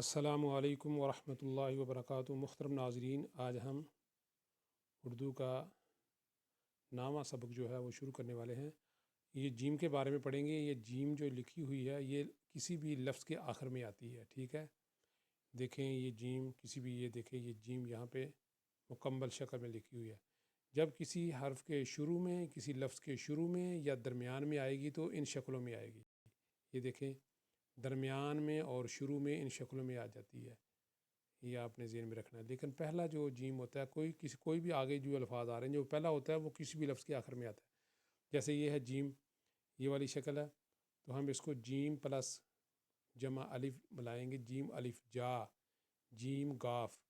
السلام علیکم ورحمۃ اللہ وبرکاتہ۔ محترم ناظرین، آج ہم اردو کا نامہ سبق جو ہے وہ شروع کرنے والے ہیں۔ یہ جیم کے بارے میں پڑھیں گے۔ یہ جیم جو لکھی ہوئی ہے یہ کسی بھی لفظ کے آخر میں آتی ہے، ٹھیک ہے۔ دیکھیں یہ جیم کسی بھی، یہ دیکھیں یہ جیم یہاں پہ مکمل شکل میں لکھی ہوئی ہے۔ جب کسی حرف کے شروع میں، کسی لفظ کے شروع میں یا درمیان میں آئے گی تو ان شکلوں میں آئے گی۔ یہ دیکھیں درمیان میں اور شروع میں ان شکلوں میں آ جاتی ہے، یہ آپ نے ذہن میں رکھنا ہے۔ لیکن پہلا جو جیم ہوتا ہے، کوئی بھی آگے جو الفاظ آ رہے ہیں جو پہلا ہوتا ہے وہ کسی بھی لفظ کے آخر میں آتا ہے۔ جیسے یہ ہے جیم، یہ والی شکل ہے، تو ہم اس کو جیم پلس جمع الف ملائیں گے، جیم الف جا، جیم گاف،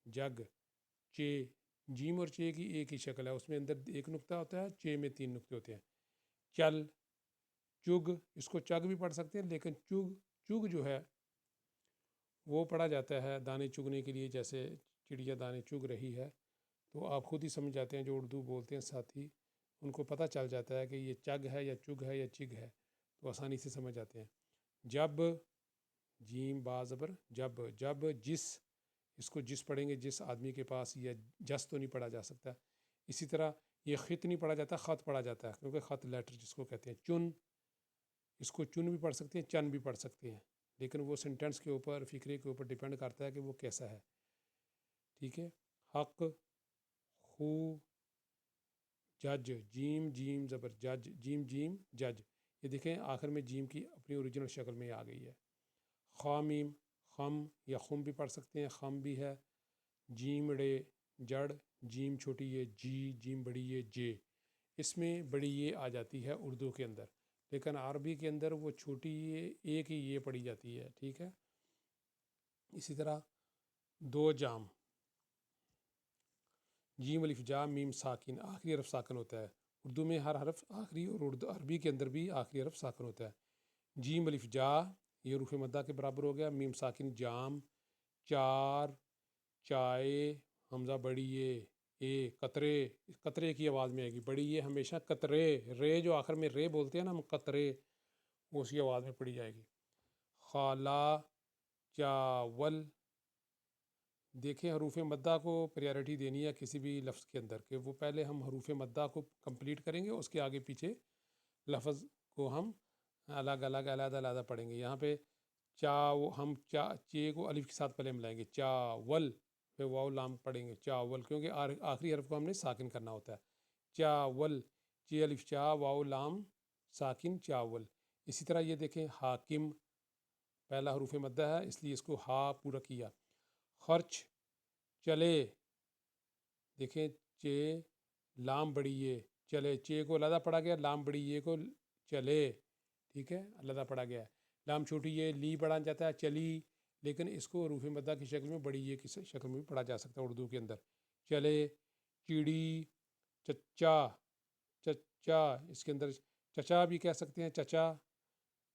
جگ، چے۔ جیم اور چے کی ایک ہی شکل ہے، اس میں اندر ایک نقطہ ہوتا ہے، چے میں 3 نقطے ہوتے ہیں۔ چل، چگ، اس کو چگ بھی پڑھ سکتے ہیں، لیکن چگ جو ہے وہ پڑھا جاتا ہے دانے چگنے کے لیے، جیسے چڑیا دانے چگ رہی ہے۔ تو آپ خود ہی سمجھ جاتے ہیں، جو اردو بولتے ہیں ساتھی، ان کو پتہ چل جاتا ہے کہ یہ چگ ہے یا چگ ہے یا چگ ہے، تو آسانی سے سمجھ جاتے ہیں۔ جب، جیم با زبر جب، جب جس، اس کو جس پڑھیں گے، جس آدمی کے پاس، یہ جس تو نہیں پڑھا جا سکتا۔ اسی طرح یہ خط نہیں پڑھا جاتا، خط پڑھا جاتا ہے، کیونکہ خط لیٹر جس کو کہتے ہیں۔ چن، اس کو چن بھی پڑھ سکتے ہیں، چن بھی پڑھ سکتے ہیں، لیکن وہ سینٹینس کے اوپر، فقرے کے اوپر ڈیپینڈ کرتا ہے کہ وہ کیسا ہے، ٹھیک ہے۔ حق، خو، جج، جیم جیم زبر جج، جیم جیم جج۔ یہ دیکھیں آخر میں جیم کی اپنی اوریجنل شکل میں آ گئی ہے۔ خامیم، خم یا خم بھی پڑھ سکتے ہیں، خم بھی ہے۔ جیم ڑے، جڑ، جیم چھوٹی یہ جی، جیم بڑی یہ جے۔ اس میں بڑی یہ آ جاتی ہے اردو کے اندر، لیکن عربی کے اندر وہ چھوٹی یہ ایک ہی یہ پڑھی جاتی ہے، ٹھیک ہے۔ اسی طرح دو جام، جیم الف جا میم ساکن، آخری حرف ساکن ہوتا ہے اردو میں، ہر حرف آخری، اور اردو عربی کے اندر بھی آخری حرف ساکن ہوتا ہے۔ جیم الف جا یہ حروف مدہ کے برابر ہو گیا، میم ساکن جام، چار، چائے، حمزہ بڑی اے، قطرے، قطرے کی آواز میں آئے گی، بڑی یہ ہمیشہ قطرے، رے جو آخر میں رے بولتے ہیں نا ہم، قطرے، وہ اسی آواز میں پڑھی جائے گی۔ خالہ، چاول۔ دیکھیں حروف مدہ کو پریارٹی دینی ہے کسی بھی لفظ کے اندر، کہ وہ پہلے ہم حروف مدہ کو کمپلیٹ کریں گے، اس کے آگے پیچھے لفظ کو ہم الگ الگ علیحدہ علیحدہ پڑھیں گے۔ یہاں پہ ہم چے کو الف کے ساتھ پہلے ملائیں گے، چاول، پھر واو لام پڑھیں گے، چاول، کیونکہ آخری حرف کو ہم نے ساکن کرنا ہوتا ہے۔ چاول، چے الف چا، واو لام ساکن، چاول۔ اسی طرح یہ دیکھیں حاکم، پہلا حروف مدہ ہے اس لیے اس کو ہا پورا کیا۔ خرچ، چلے، دیکھیں چے لام بڑی یہ چلے، چے کو علیحدہ پڑھا گیا، لام بڑی یہ کو چلے، ٹھیک ہے، علیحدہ پڑھا گیا ہے۔ لام چھوٹی یہ لی پڑھا جاتا ہے چلی، لیکن اس کو حروف مدہ کی شکل میں بڑی یہ کی شکل میں بھی پڑھا جا سکتا ہے اردو کے اندر۔ چلے، چڑی، چچا، چچا، اس کے اندر چچا بھی کہہ سکتے ہیں، چچا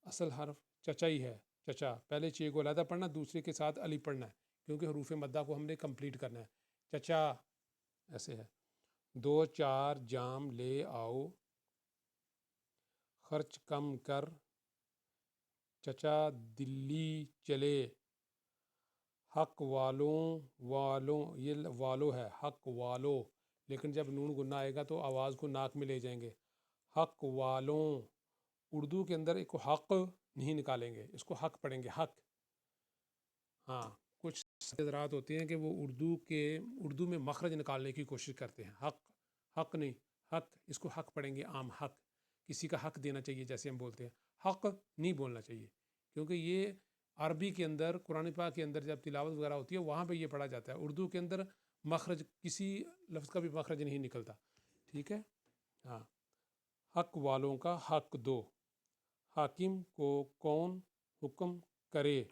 اصل حرف چچا ہی ہے، چچا، پہلے چے کو علیحدہ پڑھنا، دوسرے کے ساتھ الف پڑھنا ہے، کیونکہ حروف مدہ کو ہم نے کمپلیٹ کرنا ہے۔ چچا، ایسے ہے۔ دو چار جام لے آؤ، خرچ کم کر، چچا دلی چلے، حق والوں یہ والو ہے، حق والو، لیکن جب نون گنا آئے گا تو آواز کو ناک میں لے جائیں گے۔ حق والوں، اردو کے اندر ایک حق نہیں نکالیں گے، اس کو حق پڑھیں گے، حق۔ ہاں، کچھ حضرات ہوتے ہیں کہ وہ اردو میں مخرج نکالنے کی کوشش کرتے ہیں، حق نہیں، حق، اس کو حق پڑھیں گے، عام حق، کسی کا حق دینا چاہیے جیسے ہم بولتے ہیں، حق نہیں بولنا چاہیے، کیونکہ یہ عربی کے اندر، قرآن پاک کے اندر جب تلاوت وغیرہ ہوتی ہے وہاں پہ یہ پڑھا جاتا ہے، اردو کے اندر مخرج کسی لفظ کا بھی مخرج نہیں نکلتا، ٹھیک ہے۔ ہاں، حق والوں کا حق دو، حاکم کو کون حکم کرے،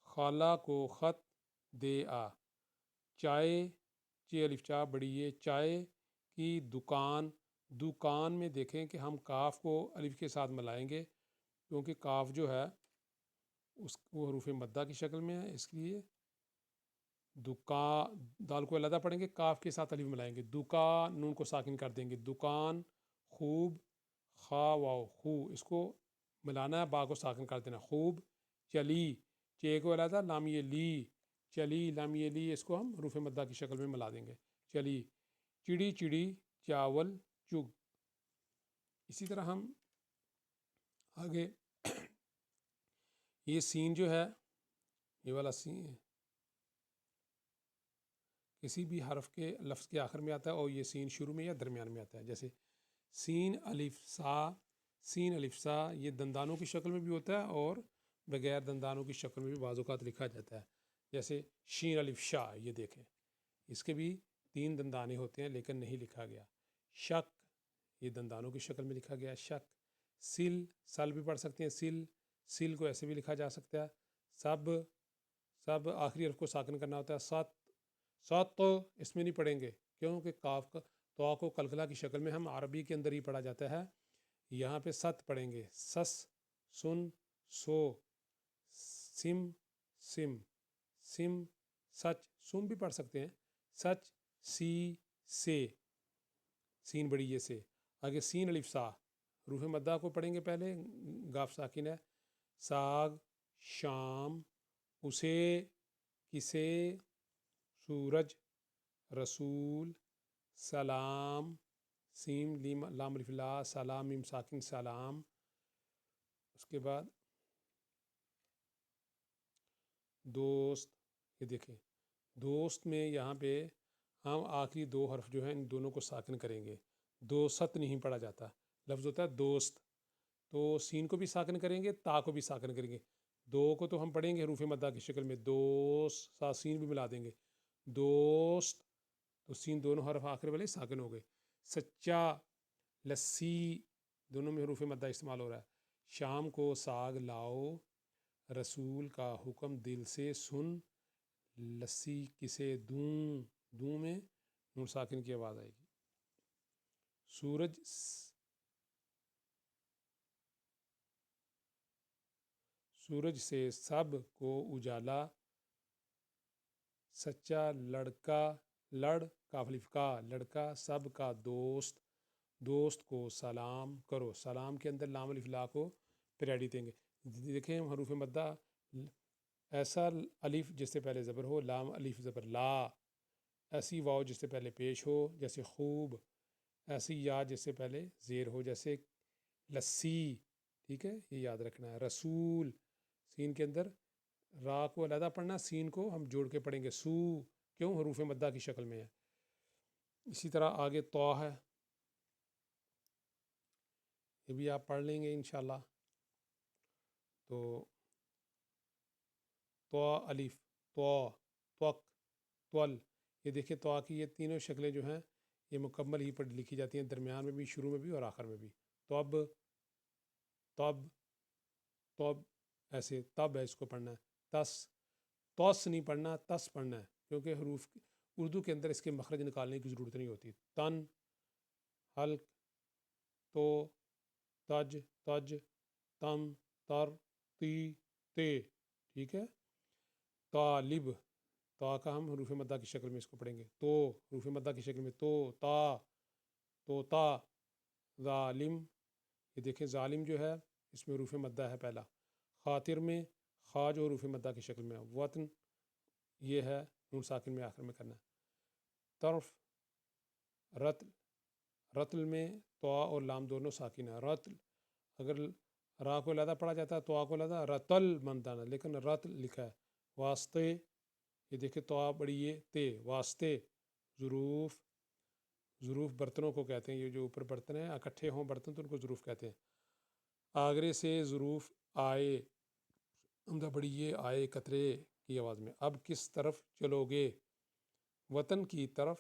خالہ کو خط دے آ، چائے، چے الف چا بڑی یہ چائے کی دکان، دکان میں دیکھیں کہ ہم کاف کو الف کے ساتھ ملائیں گے، کیونکہ کاف جو ہے وہ حروف مدہ کی شکل میں ہے، اس لیے دال کو علیحدہ پڑھیں گے، کاف کے ساتھ الف ملائیں گے، دکان، نون کو ساکن کر دیں گے، دکان، خوب، خا واو خو، اس کو ملانا ہے، با کو ساکن کر دینا، خوب چلی، چے کو علیحدہ، لام یہ لی، چلی، لام یہ لی، اس کو ہم حروف مدہ کی شکل میں ملا دیں گے، چلی، چڑی چڑی، چاول، چگ۔ اسی طرح ہم آگے یہ سین جو ہے، یہ والا سین کسی بھی حرف کے لفظ کے آخر میں آتا ہے، اور یہ سین شروع میں یا درمیان میں آتا ہے، جیسے سین الف سا، سین الف سا یہ دندانوں کی شکل میں بھی ہوتا ہے اور بغیر دندانوں کی شکل میں بھی بعض اوقات لکھا جاتا ہے، جیسے شین الف شا، یہ دیکھیں اس کے بھی 3 دندانے ہوتے ہیں لیکن نہیں لکھا گیا۔ شک، یہ دندانوں کی شکل میں لکھا گیا ہے، شک۔ سل، سل بھی پڑھ سکتے ہیں، سل، سل کو ایسے بھی لکھا جا سکتا ہے۔ سب، سب آخری حرف کو ساکن کرنا ہوتا ہے۔ ست، ست تو اس میں نہیں پڑھیں گے کیونکہ کاف کا تو کو قلقلہ کی شکل میں ہم عربی کے اندر ہی پڑھا جاتا ہے، یہاں پہ ست پڑھیں گے۔ سس، سن، سو، سم، سم، سم، سچ، سم بھی پڑھ سکتے ہیں، سچ، سی، سے، سین بڑی یہ سے۔ آگے سین الف سا، حروف مدہ کو پڑھیں گے پہلے، گاف ساکن ہے۔ ساگ، شام، اسے، کسے، سورج، رسول، سلام، سیم لام الف لا، سلام میم ساکن سلام۔ اس کے بعد دوست، یہ دیکھیں دوست میں یہاں پہ ہم آخری 2 حرف جو ہیں ان دونوں کو ساکن کریں گے، دوست نہیں پڑھا جاتا، لفظ ہوتا ہے دوست، تو سین کو بھی ساکن کریں گے، تا کو بھی ساکن کریں گے۔ 2 کو تو ہم پڑھیں گے حروف مدہ کی شکل میں، دوست، سا سین بھی ملا دیں گے، دوست، تو سین دونوں حرف آخر والے ساکن ہو گئے۔ سچا، لسی، دونوں میں حروف مدہ استعمال ہو رہا ہے۔ شام کو ساگ لاؤ، رسول کا حکم دل سے سن، لسی کسے دوں، دوں میں نون ساکن کی آواز آئے گی۔ سورج، سورج سے سب کو اجالا، سچا لڑکا، لڑ کاف الف کا، لڑکا سب کا دوست، دوست کو سلام کرو، سلام کے اندر لام الف لا کو پریڈی دیں گے۔ دیکھیں حروف مدہ ایسا الف جس سے پہلے زبر ہو، لام الف زبر لا، ایسی واو جس سے پہلے پیش ہو جیسے خوب، ایسی یا جس سے پہلے زیر ہو جیسے لسی، ٹھیک ہے، یہ یاد رکھنا ہے۔ رسول، سین کے اندر را کو علیحدہ پڑھنا، سین کو ہم جوڑ کے پڑھیں گے، سو، کیوں، حروف مدہ کی شکل میں ہے۔ اسی طرح آگے تو ہے، یہ بھی آپ پڑھ لیں گے انشاءاللہ۔ تو تو الف، تو، توک، تول، یہ دیکھیں تو کی یہ تینوں شکلیں جو ہیں یہ مکمل ہی پر لکھی جاتی ہیں، درمیان میں بھی، شروع میں بھی اور آخر میں بھی۔ توب، تب، توب، ایسے تب ہے، اس کو پڑھنا ہے۔ تس، توس نہیں پڑھنا، تس پڑھنا ہے، کیونکہ حروف اردو کے اندر اس کے مخرج نکالنے کی ضرورت نہیں ہوتی۔ تن، حلق، تو، تج، تج، تم، تر، تی، تے، ٹھیک ہے۔ طالب، تا کا ہم حروف مدہ کی شکل میں اس کو پڑھیں گے، تو حروف مدہ کی شکل میں، تو تا، تو تا۔ ظالم، یہ دیکھیں ظالم جو ہے اس میں حروف مدہ ہے پہلا۔ خاطر میں، خا جو حروف مدہ کی شکل میں ہے۔ وطن، یہ ہے نون ساکن میں آخر میں کرنا ہے۔ طرف، رتل، رتل میں تو اور لام دونوں ساکن ہے، رتل، اگر را کو علیحدہ پڑھا جاتا ہے تو کو علیحدہ رتل بنتا ہے، لیکن رتل لکھا ہے۔ واسطے، یہ دیکھیں تو بڑی یہ تے، واسطے۔ ظروف، ظروف برتنوں کو کہتے ہیں، یہ جو اوپر برتن ہیں اکٹھے ہوں برتن تو ان کو ظروف کہتے ہیں۔ آگرے سے ظروف آئے، عمدہ بڑی یہ آئے قطرے کی آواز میں۔ اب کس طرف چلو گے، وطن کی طرف،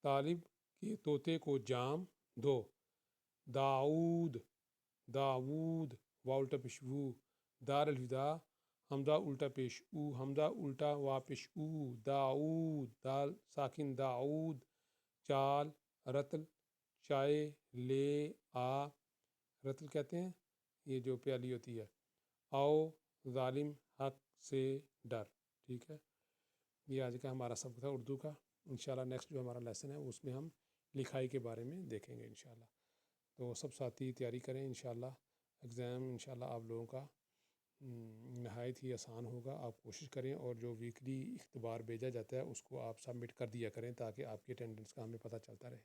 طالب کے طوطے کو جام دو۔ داؤد، داود، وا الٹا پیش وو، دار الفدا، حمدہ الٹا پیش او، حمدہ الٹا وا پیش او، داؤد، دال ساکن داؤد۔ چال، رتل، چائے، لے آ، رتل کہتے ہیں یہ جو پیالی ہوتی ہے۔ آؤ، ظالم، حق سے ڈر، ٹھیک ہے۔ یہ آج کا ہمارا سبق تھا اردو کا، انشاءاللہ نیکسٹ جو ہمارا لیسن ہے اس میں ہم لکھائی کے بارے میں دیکھیں گے انشاءاللہ۔ تو سب ساتھی تیاری کریں انشاءاللہ، ایگزام انشاءاللہ آپ لوگوں کا نہایت ہی آسان ہوگا. آپ کوشش کریں اور جو ویکلی اختبار بھیجا جاتا ہے اس کو آپ سبمٹ کر دیا کریں تاکہ آپ کی اٹینڈنس کا ہمیں پتہ چلتا رہے.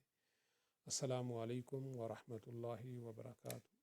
السلام علیکم ورحمۃ اللہ وبرکاتہ.